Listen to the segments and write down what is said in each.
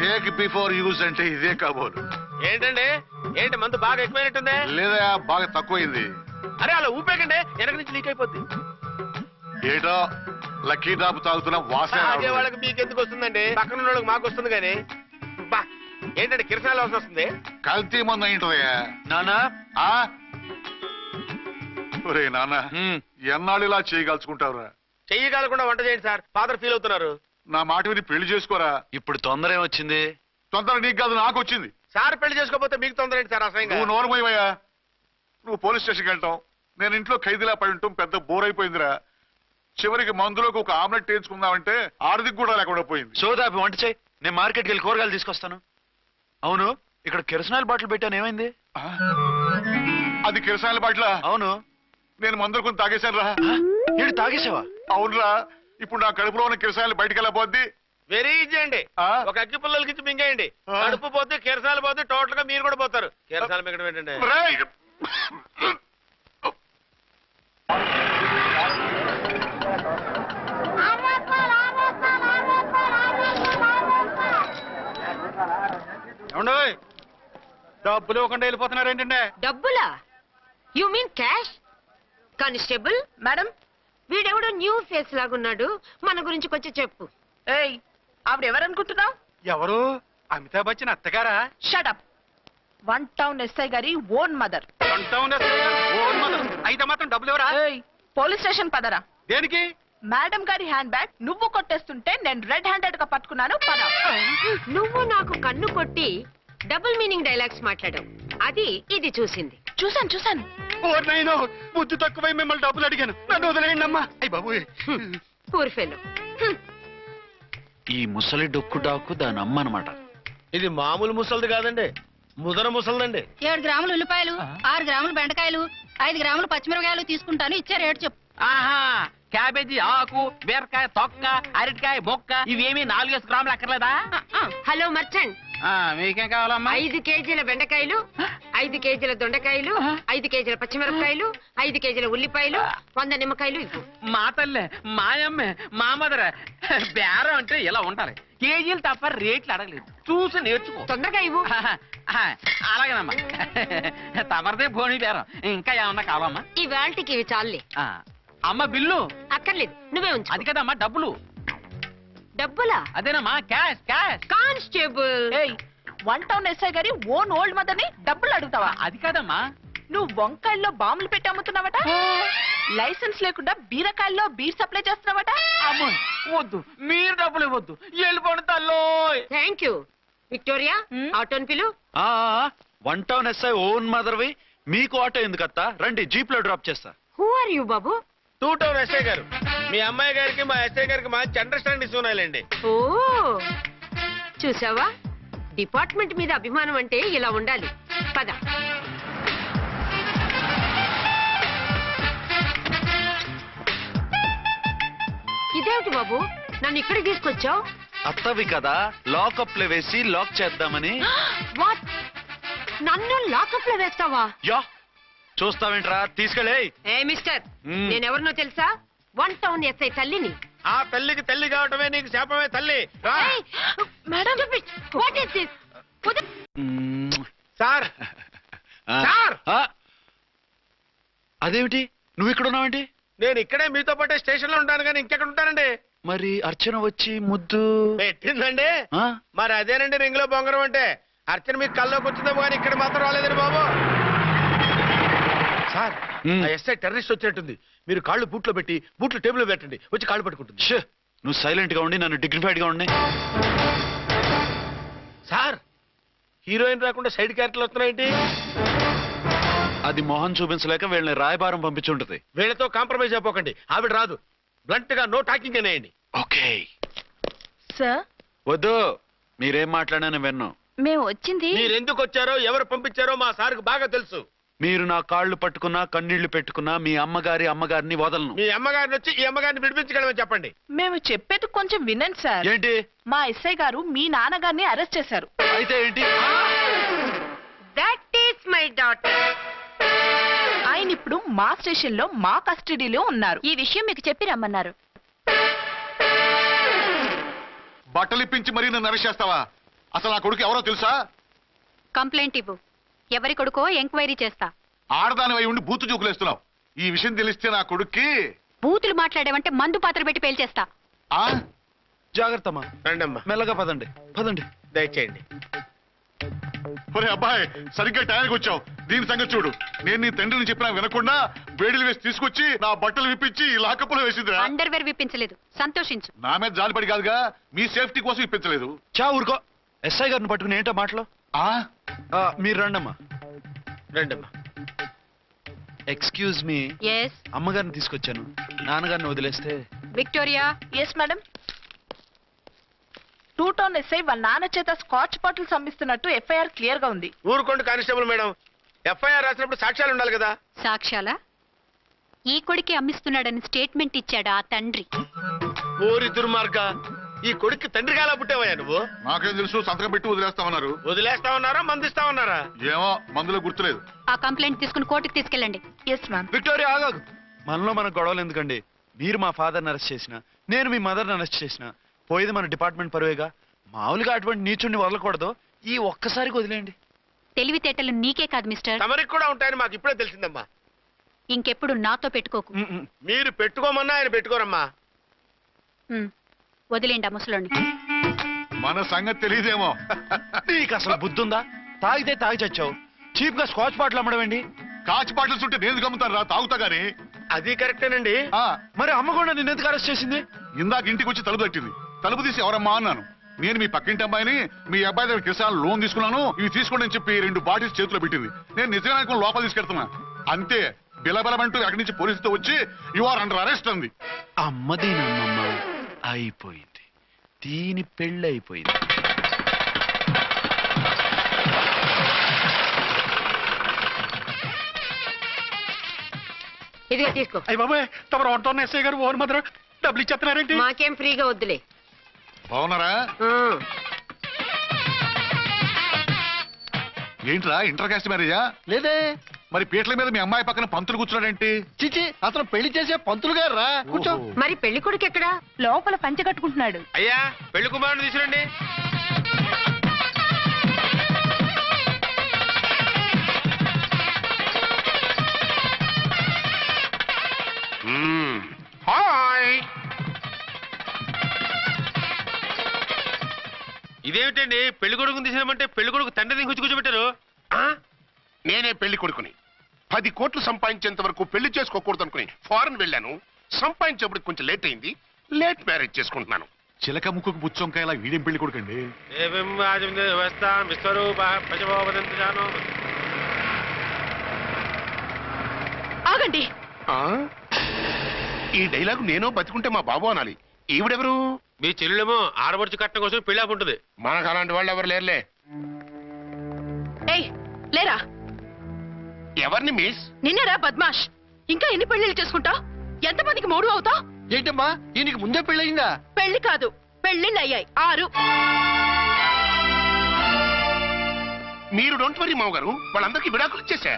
Take before use అంటే ఇదే కాబోలు. ఏంటండి ఏంటి మందు బాగా ఎక్కువైనట్టుందే? లేదా బాగా తక్కువైంది. అరే అలా ఊపేకండి, వెనక నుంచి లీక్ అయిపోద్ది. ఏటో లక్కీ డ్రాప్ తాగుతున్న వాసన తాగే వాళ్ళకి మీకు ఎందుకు వస్తుందండి, పక్కన ఉన్న వాళ్ళకి మాకు వస్తుంది. కానీ బా ఏంటంటే కిరసనాల వాసన వస్తుంది. కల్తీ మందు అయింటదయ్యా. నానా ఒరే నాన్న, ఎన్నాళ్ళు ఇలా చేయగలుచుకుంటావురా? చెయ్యగలకుండా వంట చేయండి సార్, ఫాదర్ ఫీల్ అవుతున్నారు. నా మాట విని పెళ్లి చేసుకోరా. ఇప్పుడు తొందర ఏమొచ్చింది? తొందర నీకు కాదు, నాకు వచ్చింది. సార్ పెళ్లి చేసుకోకపోతే మీకు తొందర ఏంటి సార్? అసహ్యంగా. నువ్వు నోరుమోయ్యా. నువ్వు పోలీస్ స్టేషన్కి వెళ్తాం, నేను ఇంట్లో ఖైదీలా పడి ఉంటాం. పెద్ద బోర్ అయిపోయిందిరా. చివరికి మందులోకి ఒక ఆమ్లెట్ వేయించుకుందామంటే ఆర్థిక కూడా లేకుండా పోయింది. సోదాపి వంట చేయి, నేను మార్కెట్కి వెళ్ళి కూరగాయలు తీసుకొస్తాను. అవును, ఇక్కడ కిరసనాయిల్ బాటిల్ పెట్టాను, ఏమైంది? అది కిరసనాయిల్ బాటిలా? అవును. నేను మందులు కొని తాగేశాను రా. ఏంటి తాగేసావా? అవునురా. ఇప్పుడు నా కడుపులో ఉన్న కిరసనాయిల్ బయటికి వెళ్ళబోద్ది. వెరీ ఈజీ అండి. ఒక అగ్గి పుల్లలకి ఇచ్చి మింగేయండి, కడుపు పోతే కిరసాలు పోతే టోటల్ గా మీరు కూడా పోతారు. కిరసాలు మింగడం ఏంటండి? డబ్బులు ఇవ్వకుండా వెళ్ళిపోతున్నారు ఏంటంటే? డబ్బులా? You mean cash? Constable madam, వీడెవడో న్యూ ఫేస్ లాగున్నాడు, మన గురించి కొంచెం చెప్పు. ఏయ్, ఆవిడెవరనుకుంటున్నావు? ఎవరు? అమితాబ్ బచ్చన్ అత్తగారా? షటప్. 1 టౌన్ ఎస్ఐ గారి ఓన్ మదర్. అయితే మాత్రం డబ్బులు ఎవరా? ఏయ్, పోలీస్ స్టేషన్ పదరా. దేనికి? మేడం గారి హ్యాండ్ బ్యాగ్ నువ్వు కొట్టేస్తుంటే నేను రెడ్ హ్యాండెడ్ గా పట్టుకున్నాను. పద. నువ్వు నాకు కన్ను కొట్టి డబుల్ మీనింగ్ డైలాగ్స్ మాట్లాడావు, అది ఇది చూసింది. చూసాను. ఓర్నైనా బుద్ధి తక్కువై మిమ్మల్ని డబ్బులు అడిగాను, నన్ను వదిలేయండి అమ్మా. అయ్యి బాబు, పూర్ ఫెలో. ఈ ముసలి డొక్కు డాకు దాని అమ్మ అనమాట. ఇది మామూలు ముసలిది కాదండి, ముదర ముసలిదండి. 7 గ్రాములు ఉల్లిపాయలు, 6 గ్రాములు బెండకాయలు, 5 గ్రాములు పచ్చిమిరపకాయలు తీసుకుంటాను. ఇచ్చే రేటు చెప్పు. ఆహా, క్యాబేజీ ఆకు, బీరకాయ తొక్క, అరటికాయ బొక్క, ఇవేమి 4 గ్రాములు అక్కర్లేదా? హలో మర్చెంట్, మీకేం కావాలమ్మా? 5 కేజీల బెండకాయలు, 5 కేజీల దొండకాయలు, 5 కేజీల పచ్చిమిరపకాయలు, 5 కేజీల ఉల్లిపాయలు, 100 నిమ్మకాయలు ఇవ్వు. మా తల్లే, మాయమ్మే, మా మదర బేరం అంటే ఇలా ఉండాలి. కేజీలు తప్ప రేట్లు అడగలేదు, చూసి నేర్చుకో. తొందరగా ఇవ్వు. అలాగేనమ్మా. తమరిదే భోని బేరం. ఇంకా ఏమన్నా కావాలమ్మా? ఈ వేల్టికి ఇవి చాలే. అమ్మ బిల్లు అక్కర్లేదు, నువ్వే ఉంచు. అది కదమ్మా డబ్బులు. డబ్బులా? అదేనమ్మా, క్యాష్ క్యాష్. కానిస్టేబుల్, ఏయ్, 1 టౌన్ ఎస్ఐ గారి ఓన్ ఓల్డ్ మదర్ ని డబ్బులు అడుగుతావా? అది కదమ్మా. నువ్వు వంకాయల్లో బాంబులు పెట్టి అమ్ముతున్నావట, లైసెన్స్ లేకుండా బీరకాయల్లో బీర్ సప్లై చేస్తున్నావట. అమ్మో వద్దు, మీరు డబ్బులు ఇవ్వద్దు, వెళ్ళిపోండి తల్లో. Thank you. విక్టోరియా, ఆటోన్ పిలు. 1 టౌన్ ఎస్ఐ ఓన్ మదర్వి, మీకు ఆటో ఎందుకత్తా? రండి, జీప్ లో డ్రాప్ చేస్తా. హూ ఆర్ యూ బాబు? 2 టౌన్ ఎస్ఐ గారు, మీ అమ్మాయి గారికి మా ఎస్ఐ గారికి మంచి అండర్స్టాండింగ్ ఉన్నాయండి. ఓ, చూసావా, డిపార్ట్మెంట్ మీద అభిమానం అంటే ఇలా ఉండాలి. పద. ఇదేమిటి బాబు, నన్ను ఇక్కడికి తీసుకొచ్చావు? అత్తవి కదా, లాకప్ లో వేసి లాక్ చేద్దామని. వాట్? నన్ను లాకప్ లో వేస్తావా? యా, చూస్తావేంట్రా, తీసుకెళ్ళే. ఏ మిస్టర్, నేనెవరినో తెలుసా? 1 టౌన్ ఎస్ఐ తల్లిని. ఆ తల్లికి తల్లి కావటమే నీకు శాపమే తల్లి. Madam, what is this? Sir sir, అదేమిటి, నువ్వు ఇక్కడ ఉన్నావేంటి? నేను ఇక్కడే మీతో పాటే స్టేషన్ లో ఉంటాను, కానీ ఇంకెక్కడ ఉంటానండి? మరి అర్చన వచ్చి ముద్దు పెట్టిందండి. మరి అదేనండి రింగ్ లో బొంగరం అంటే. అర్చన మీకు కల్లోకి వచ్చిందేమో కానీ ఇక్కడ మాత్రం రాలేదండి బాబు. సార్, ఎస్ఐ టెర్రరిస్ట్ వచ్చినట్టుంది. మీరు కాళ్ళు బూట్లో పెట్టి బూట్లు టేబుల్ లో పెట్టండి, వచ్చి కాళ్ళు పట్టుకుంటుంది. నువ్వు సైలెంట్ గా ఉండి నన్ను డిగ్నిఫైడ్ గా ఉండి. సార్, హీరోయిన్ రాకుండా సైడ్ క్యారెక్టర్లు వస్తున్నాయేంటి? అది మొహం చూపించలేక వీళ్ళని రాయబారం పంపించుంటది. వీళ్ళతో కాంప్రమైజ్ అయిపోకండి, ఆవిడ రాదు. బ్లంట్ గా నో టాకింగ్ అనేయండి. Okay sir. వద్దు, మీరేం మాట్లాడానని విన్ను. మేము వచ్చింది. మీరు ఎందుకు వచ్చారో ఎవరు పంపించారో మా సార్కు బాగా తెలుసు. మీరు నా కాళ్ళు పట్టుకున్నా కన్నీళ్లు పెట్టుకున్నా మీ అమ్మగారిని వదలను. మీ అమ్మగారిని వచ్చి ఈ అమ్మగారిని విడిపించగలమని చెప్పండి. మేము చెప్పేది కొంచెం వినండి సార్. ఏంటి? మా ఎస్ఐ గారు మీ నాన్నగారిని అరెస్ట్ చేశారు. అయితే ఏంటి? That is my daughter. ఆయన ఇప్పుడు మా స్టేషన్ లో మా కస్టడీలో ఉన్నారు. ఈ విషయం మీకు చెప్పి రమ్మన్నారు. బట్టలిప్పించి మరీ నన్ను అరెస్ట్ చేస్తావా? అసలు నా కొడుకు ఎవరో తెలుసా? కంప్లైంట్ ఇవ్వు. ఎవరి కొడుకో ఎంక్వైరీ చేస్తా. ఆడదానివై ఉండి బూతు జోకులేస్తున్నావు. ఈ విషయం తెలిస్తే నా కొడుక్కి బూతులు మాట్లాడేవంటే మందు పాత్ర పెట్టి పేల్చేస్తా. ఆ జాగ్రత్తమ్మా. రండమ్మా, మెల్లగా పదండి పదండి. దయచేయండి. ఒరే అబ్బాయి, సరిగ్గా టైంకి వచ్చావు. దీని సంగతి చూడు. నేను నీ తండ్రిని చెప్పినా వినకుండా వేడిలు వేసి తీసుకొచ్చి నా బట్టలు విప్పించి లాకప్పులో వేసిందిరా. అండర్వేర్ విప్పించలేదు, సంతోషించు. నా మీద జాలిపడి కాదుగా, మీ సేఫ్టీ కోసం ఇప్పించలేదు. చా ఊరుకో. ఎస్ఐ గారిని పట్టుకుని ఏంటో మాటలు. మీరు రండమ్మా. రండమ్మా. Excuse me. ఎస్ అమ్మగారిని తీసుకొచ్చాను. నాన్నగారిని వదిలేస్తే. Victoria. Yes madam. 2 town SI వాళ్ళ నాన్న చేత స్కాచ్ బాటిల్స్ అమ్మిస్తున్నట్టు ఎఫ్ఐఆర్ క్లియర్ గా ఉంది. ఊరుకోండి కానిస్టేబుల్ మేడం. ఎఫ్ఐఆర్ రాసినప్పుడు సాక్ష్యాలు ఉండాలి కదా. సాక్ష్యాలా? ఈ కొడుకే అమ్మిస్తున్నాడని స్టేట్మెంట్ ఇచ్చాడా ఆ తండ్రి? ఓరి దుర్మార్గ, ఈ కొడుక్కి తండ్రిగా ఎలా పుట్టావయ్యా నువ్వు? నాకేం తెలుసు, సంతకం పెట్టి వదిలేస్తామన్నారు. వదిలేస్తా ఉన్నారా మందిస్తా ఉన్నారా? ఏమో, మందులో గుర్తులేదు. ఆ కంప్లైంట్ తీసుకుని కోర్టుకు తీసుకెళ్ళండి. Yes ma'am. విక్టోరియా ఆగాగు. మనలో మన గొడవలు ఎందుకండి? మీరు మా ఫాదర్ని అరెస్ట్ చేసిన, నేను మీ మదర్ని అరెస్ట్ చేసిన, పోయేది మన డిపార్ట్మెంట్ పరువేగా. మామూలుగా అటువంటి నీచుడిని వదలకూడదు. ఈ ఒక్కసారికి వదిలేయండి. తెలివితేటలు నీకే కాదు మిస్టర్, తమరికి కూడా ఉంటాయని మాకు ఇప్పుడే తెలిసిందమ్మా. ఇంకెప్పుడు నాతో పెట్టుకోకు. మీరు పెట్టుకోమన్నా ఆయన పెట్టుకోరమ్మా. వదిలేండి ఆ ముసలోని. మన సంగతి తెలియదేమో. నీకు అసలు బుద్ధి ఉందా? తాగితే తాగి చచ్చావు. చీప్ గా స్కాచ్ బాటిల్ అమ్మడమేంటి? కాచి బాటిల్స్ ఉంటే నేను గమ్ముతాను రా, తాగుతా గాని. అది కరెక్టేనండి. మరి అమ్మ కూడా నిన్ను ఎందుకు అరెస్ట్ చేసింది? ఇందాక ఇంటికి వచ్చి తలుపు తట్టింది. తలుపు తీసి ఎవరమ్మా అన్నాను. నేను మీ పక్కింటి అమ్మాయిని, మీ అబ్బాయి దగ్గర కిసాన్ లోన్ తీసుకున్నాను, ఇవి తీసుకోండి అని చెప్పి 2 బాటిల్స్ చేతిలో పెట్టింది. నేను నిజంగా అనుకుని లోపల తీసుకెళ్తున్నా. అంతే, బిలబలమంటూ అక్కడి నుంచి పోలీసుతో వచ్చి యు ఆర్ అండర్ అరెస్ట్ అంది. అమ్మదేనమ్మమ్మ అయిపోయింది. దీని పెళ్ళి అయిపోయింది. ఇదిగా తీసుకో. అయ్యి బాబాయ్, తమరు 1 టౌన్ ఎస్ఐ గారు ఓన్ మాత్రం డబ్బులు ఇచ్చేస్తున్నారేంటి? మాకేం ఫ్రీగా వద్దులే. బాగున్నారా? ఏంట్రా ఇంటర్ కాస్ట్ మ్యారేజా? లేదే. మరి పీటల మీద మీ అమ్మాయి పక్కన పంతులు కూర్చున్నాడేంటి? చిచి, అతను పెళ్లి చేసే పంతులు గారు రా. కూర్చో. మరి పెళ్లి కొడుకు ఎక్కడా? లోపల పంచె కట్టుకుంటున్నాడు. అయ్యా, పెళ్లి కుమారుని తీసుకురండి. హాయ్. ఇదేమిటండి, పెళ్లి కొడుకుని తీసినామంటే పెళ్లి కొడుకు తండ్రిని కూర్చోబెట్టారు. నేనే పెళ్లి కొడుకుని. 10 కోట్లు సంపాదించేంత వరకు పెళ్లి చేసుకోకూడదు అనుకుని ఫారెన్ వెళ్ళాను. సంపాదించేప్పుడు కొంచెం లేట్ అయింది. లేట్ మ్యారేజ్ చేసుకుంటున్నాను. చిలక ముక్కుకు పుచ్చొంకాయలా వీడేం పెళ్లి కొడుకండి? ఆగండి. ఈ డైలాగ్ నేను బతుకుంటే మా బాబు అనాలి. ఈవిడెవరు? మీ చెల్లెమో ఆడబడుచు కట్టడం కోసం పెళ్లి ఆపుంటుంది. మనకు అలాంటి వాళ్ళు ఎవరు లేరులే. ఏయ్ లేరా. ఎవరిని మిస్? నిన్నరా బద్మాష్. ఇంకా ఎన్ని పెళ్లిళ్ళు చేసుకుంటావు? ఎంతమందికి మూడు అవుతావు? ఏంటమ్మా, ఈయనకి ముందే పెళ్ళయిందా? పెళ్లి కాదు, పెళ్లిళ్ళు అయ్యాయి 6. మీరు డోంట్ వరీ మామగారు, వాళ్ళందరికీ విడాకులు ఇచ్చేసా.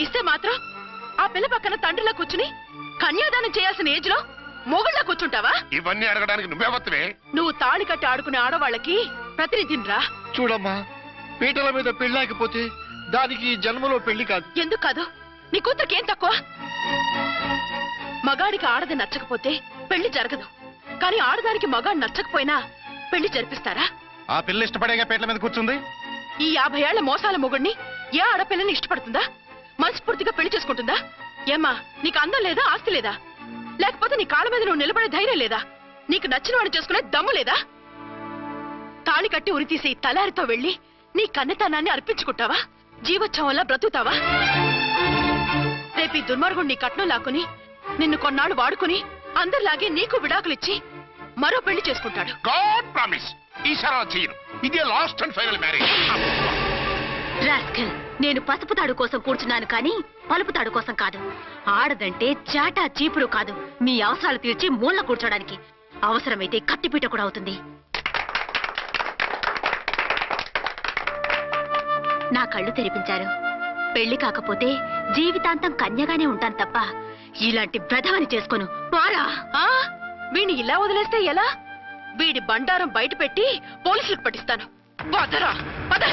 ఇస్తే మాత్రం ఆ పిల్ల పక్కన తండ్రిలా కూర్చుని కన్యాదానం చేయాల్సిన ఏజ్ లో మొగుళ్ళ కూర్చుంటావా? ఇవన్నీ అడగడానికి నువ్వే వత్తవే. నువ్వు తాళి కట్టి ఆడుకునే ఆడవాళ్ళకి ప్రతినిధినిరా. చూడమ్మా, పీటల మీద పెళ్ళాకపోతే దానికి ఈ జన్మలో పెళ్లి కాదు. ఎందుకు కాదు? నీ కూతురికి ఏం తక్కువ? మగాడికి ఆడది నచ్చకపోతే పెళ్లి జరగదు. కానీ ఆడదానికి మగాడు నచ్చకపోయినా పెళ్లి జరిపిస్తారా? ఆ పిల్ల ఇష్టపడేగా పీటల మీద కూర్చుంది. ఈ 50 ఏళ్ల మోసాల మొగుడిని ఏ ఆడపిల్లని ఇష్టపడుతుందా? మనస్ఫూర్తిగా పెళ్లి చేసుకుంటుందా? ఏమ్మా, నీకు అందం లేదా, ఆస్తి లేదా? లేకపోతే నీ కాళ్ళ మీద నువ్వు నిలబడే ధైర్యం లేదా? నీకు నచ్చిన వాడు చేసుకునే దమ్ము లేదా? తాళి కట్టి ఉరితీసే తలారితో వెళ్లి నీ కన్నెతనాన్ని అర్పించుకుంటావా? జీవోత్సవంలా బ్రతుకుతావా? రేపు ఈ దుర్మార్గుడు నీ కట్నం లాక్కుని నిన్ను కొన్నాళ్ళు వాడుకుని అందరిలాగే నీకు విడాకులిచ్చి మరో పెళ్లి చేసుకుంటాడు. గాడ్ ప్రామిస్, ఈసారి చేయను. ఇదే last and final marriage. Rascal, నేను పసుపు తాడు కోసం కూర్చున్నాను కానీ పలుపు తాడు కోసం కాదు. ఆడదంటే చాటా చీపురు కాదు, మీ అవసరాలు తీర్చి మూల కూర్చోడానికి. అవసరమైతే కత్తిపీట కూడా అవుతుంది. నా కళ్ళు తెరిపించారు. పెళ్లి కాకపోతే జీవితాంతం కన్యగానే ఉంటాను తప్ప ఇలాంటి బ్రధవని చేసుకోను. వారా వీణ్ణి ఇలా వదిలేస్తే ఎలా? వీడి బండారం బయట పెట్టి పోలీసులకు పట్టిస్తాను. వదరా, వద.